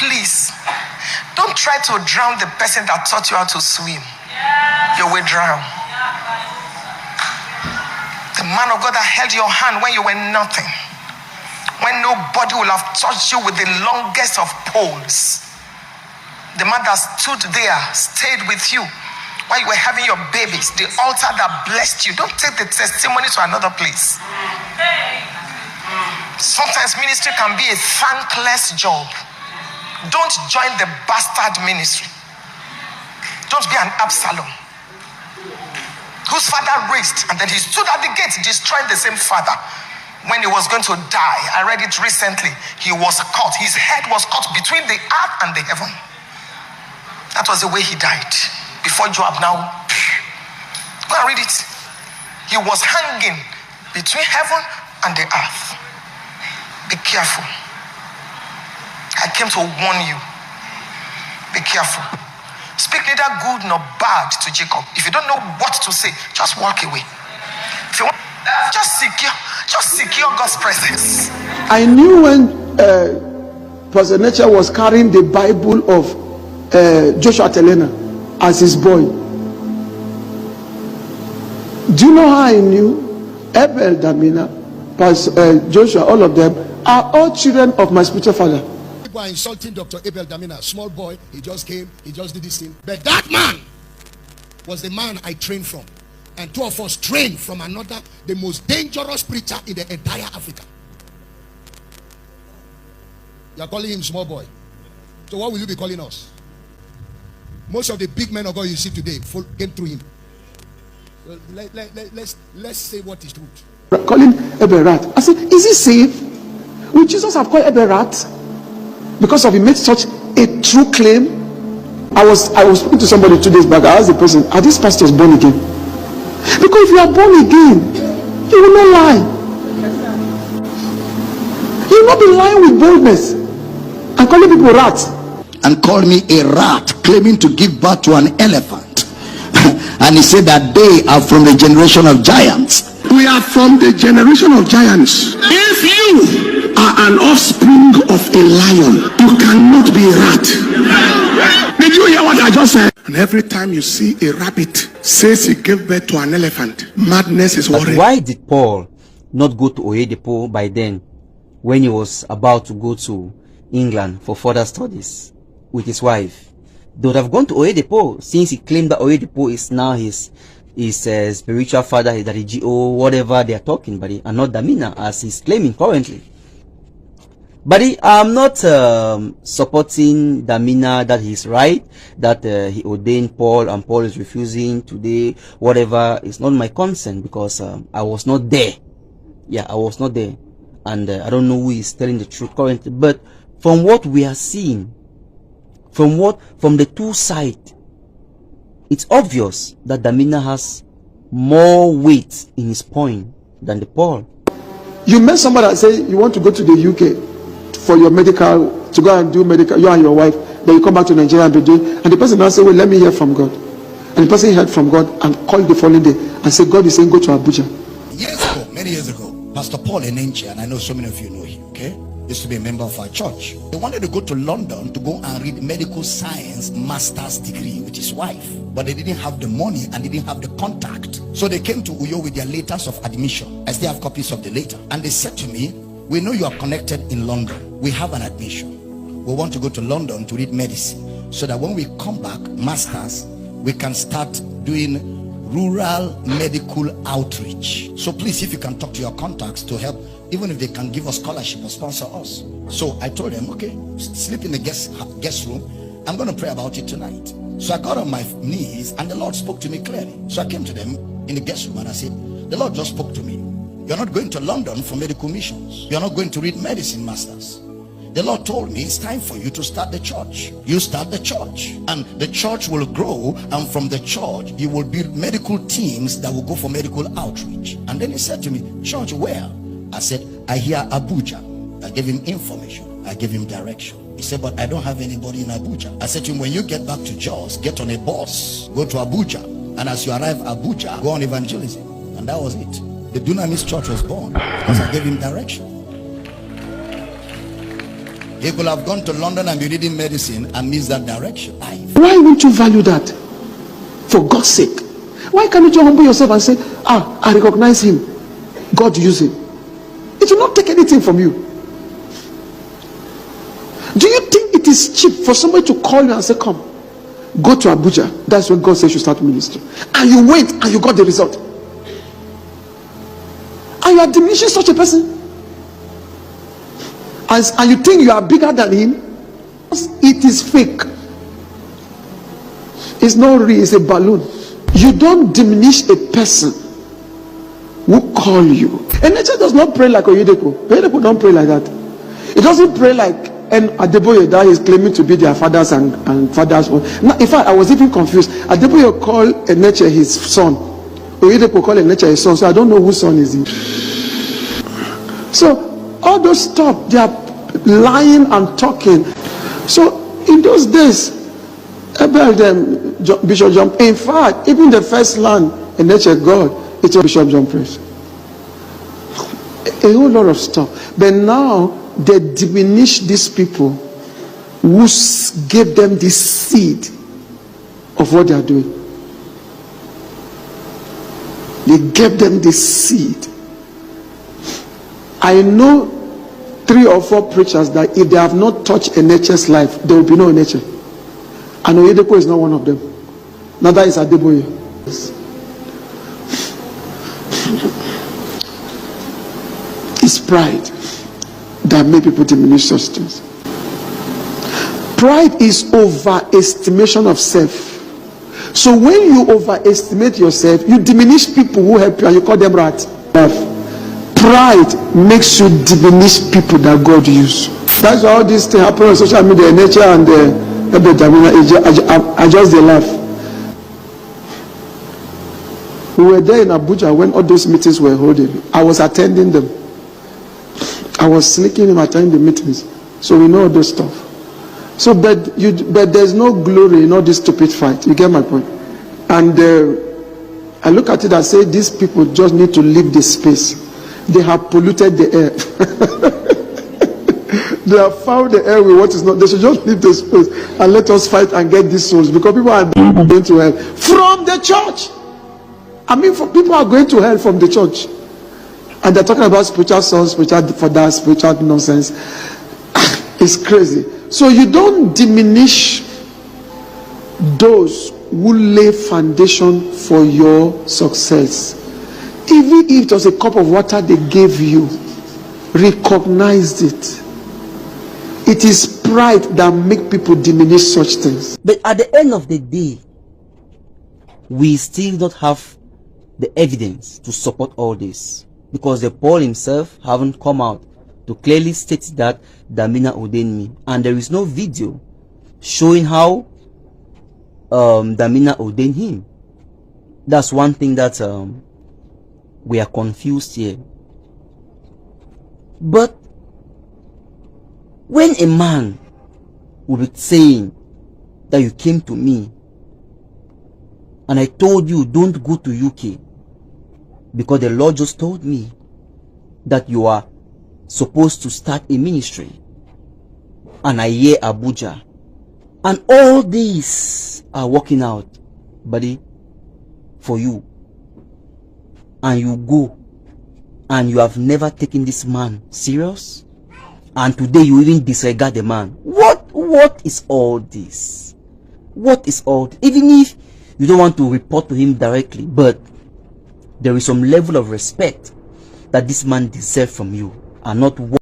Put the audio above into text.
please, don't try to drown the person that taught you how to swim. You will drown. The man of God that held your hand when you were nothing, when nobody will have touched you with the longest of poles. The man that stood there, stayed with you while you were having your babies. The altar that blessed you. Don't take the testimony to another place. Sometimes ministry can be a thankless job. Don't join the bastard ministry. Don't be an Absalom whose father raised, and then he stood at the gate destroying the same father. When he was going to die, I read it recently, he was caught. His head was caught between the earth and the heaven. That was the way he died. Before Joab now, go and read it. He was hanging between heaven and the earth. Be careful. I came to warn you. Be careful. Speak neither good nor bad to Jacob. If you don't know what to say, just walk away. If you want, just secure God's presence. I knew when Paul Enenche was carrying the Bible of Joshua Telena as his boy. Do you know how I knew? Abel, Damina, Joshua, all of them are all children of my spiritual father. People are insulting Dr. Abel Damina, small boy, he just came, he just did this thing. But that man was the man I trained from. And two of us trained from another, the most dangerous preacher in the entire Africa. You are calling him small boy. So what will you be calling us? Most of the big men of God you see today came through him. So let's say what is truth. Calling Abel rat. I said, is he safe? Would Jesus have called Abel rat? Because of he made such a true claim. I was speaking to somebody 2 days back. I asked the person, are these pastors born again? Because if you are born again, you will not lie. You will not be lying with boldness and calling people rats. And called me a rat, claiming to give birth to an elephant. And he said that they are from the generation of giants. We are from the generation of giants. If you are an offspring of a lion, you cannot be a rat. Did you hear what I just said? And every time you see a rabbit says he gave birth to an elephant, madness is worrying. Why did Paul not go to Oyedepo by then, when he was about to go to England for further studies with his wife? They would have gone to Oyedepo, since he claimed that Oyedepo is now his spiritual father, his Adejumo, or whatever they are talking about, and not Damina as he's claiming currently. But I'm not supporting Damina that he's right, that he ordained Paul and Paul is refusing today, whatever. It's not my concern, because I was not there. Yeah, I was not there. And I don't know who is telling the truth currently. But from what we are seeing, from the two sides, it's obvious that Damina has more weight in his point than the Paul. You met somebody that say you want to go to the UK for your medical, to go and do medical, you and your wife, then you come back to Nigeria and be doing, and the person now say, well, let me hear from God. And the person heard from God and called the following day and said, God is saying go to Abuja. Years ago, many years ago, Pastor Paul Enenche, and I know so many of you know him, okay, used to be a member of our church. They wanted to go to London to go and read medical science master's degree with his wife, but they didn't have the money and they didn't have the contact. So they came to Uyo with their letters of admission. I still have copies of the letter. And they said to me, we know you are connected in London. We have an admission. We want to go to London to read medicine, so that when we come back, masters, we can start doing rural medical outreach. So please, if you can talk to your contacts to help, even if they can give us scholarship or sponsor us. So I told them, okay, sleep in the guest room. I'm going to pray about it tonight. So I got on my knees and the Lord spoke to me clearly. So I came to them in the guest room and I said, the Lord just spoke to me. You're not going to London for medical missions. You're not going to read medicine masters. The Lord told me it's time for you to start the church. You start the church and the church will grow, and from the church you will build medical teams that will go for medical outreach. And then he said to me, church where? I said, I hear Abuja. I gave him information. I gave him direction. He said, but I don't have anybody in Abuja. I said to him, when you get back to Jos, get on a bus, go to Abuja, and as you arrive Abuja, go on evangelism. And that was it. The Dunamis church was born because I gave him direction. He could have gone to London and be reading medicine and missed that direction. Why won't you value that? For God's sake. Why can't you humble yourself and say, I recognize him. God use him. It will not take anything from you. Do you think it is cheap for somebody to call you and say, come, go to Abuja? That's when God says you start ministry. And you went and you got the result. And you are diminishing such a person. And you think you are bigger than him. It is fake. It's not real, it's a balloon. You don't diminish a person who call you. Enenche does not pray like Oyedepo. Oyedepo don't pray like that. It doesn't pray like Adeboye that is claiming to be their fathers and fathers. Now, in fact, I was even confused. Adeboye called Enenche his son. Oyedepo called Enenche his son. So I don't know whose son is he. So all those stuff, they are lying and talking. So in those days, Bishop John, in fact, even the first land Enenche God, it was Bishop John Prince. A whole lot of stuff. But now they diminish these people who gave them the seed of what they are doing. They gave them the seed. I know 3 or 4 preachers that if they have not touched Enenche's life, there will be no Enenche. And Oyedepo is not one of them. Neither is Adeboye. It's pride that make people diminish such things. Pride is overestimation of self. So when you overestimate yourself, you diminish people who help you and you call them rat. Pride makes you diminish people that God uses. That's why all these things happen on social media, nature and I just they laugh. We were there in Abuja when all those meetings were holding. I was attending them. I was sneaking in attending the meetings. So we know all those stuff. So but there's no glory in all this stupid fight. You get my point? And I look at it and say these people just need to leave this space. They have polluted the air. They have found the air with what is not. They should just leave the space and let us fight and get these souls, because people are going to hell from the church. I mean, people are going to hell from the church, and they're talking about spiritual sons, spiritual fathers, spiritual nonsense. It's crazy. So you don't diminish those who lay foundation for your success. Even if it was a cup of water they gave you, recognize it. It is pride that make people diminish such things. But at the end of the day, we still don't have the evidence to support all this, because the Paul himself haven't come out to clearly state that Damina ordained me, and there is no video showing how Damina ordained him. That's one thing that we are confused here. But when a man will be saying that you came to me and I told you don't go to UK because the Lord just told me that you are supposed to start a ministry, and I hear Abuja, and all these are working out, buddy, for you, and you go and you have never taken this man serious, and today you even disregard the man. What is all this? What is all this? Even if you don't want to report to him directly, but there is some level of respect that this man deserves from you, and not what